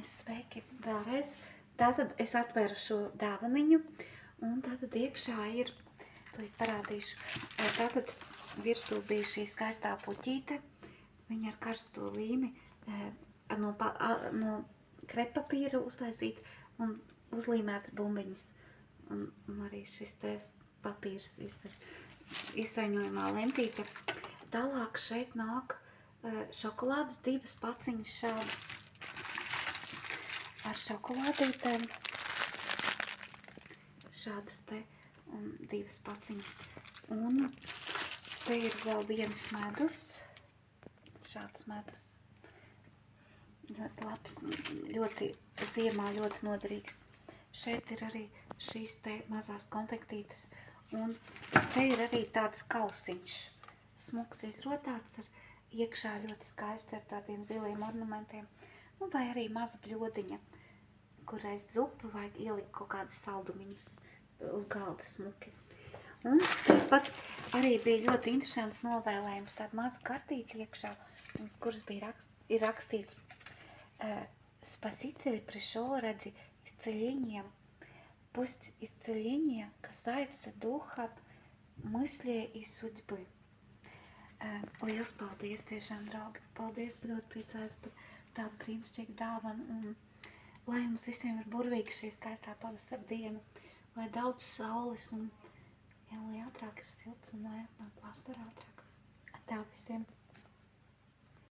Sveiki vēlreiz. Tātad es atveru šo dāvaniņu, un tātad iekšā ir, to parādīšu, tātad virsū bija šī skaistā puķīte, viņa ar karsto līmi no krepapīra uztaisīt un uzlīmētas bumbiņas, un arī šis te papīrs iesaņojumā lentīte. Tālāk šeit nāk šokolādes divas paciņas šādas ar šokolādītēm, šādas te divas paciņas, un te ir vēl viens medus, šāds medus, ļoti labs, ļoti ziemā ļoti noderīgs. Šeit ir arī šīs te mazās konfektītes, un te ir arī tāds kausiņš, smuks izrotāts ar iekšā ļoti skaisti ar tādiem ziliem ornamentiem, vai arī maza bļodiņa, kurais zupu vajag ielikt kaut kādas saldumiņas uz galda smuki. Un tāpat arī bija ļoti interesants novēlējums, tāda maza kartīte iekšā, uz kuras bija rakstīts Spasители пришел ради исцеления, пусть исцеление касается духа, мысли и судьбы. Liels paldies tiešām, draugi. Paldies, ļoti priecājos par tādu brīnišķīgu dāvanu. Un lai jums visiem ir burvīga šī skaistā pavasara diena, lai daudz saules un lai ātrāk ir silts un lai atnāk vasara ātrāk. Tā visiem.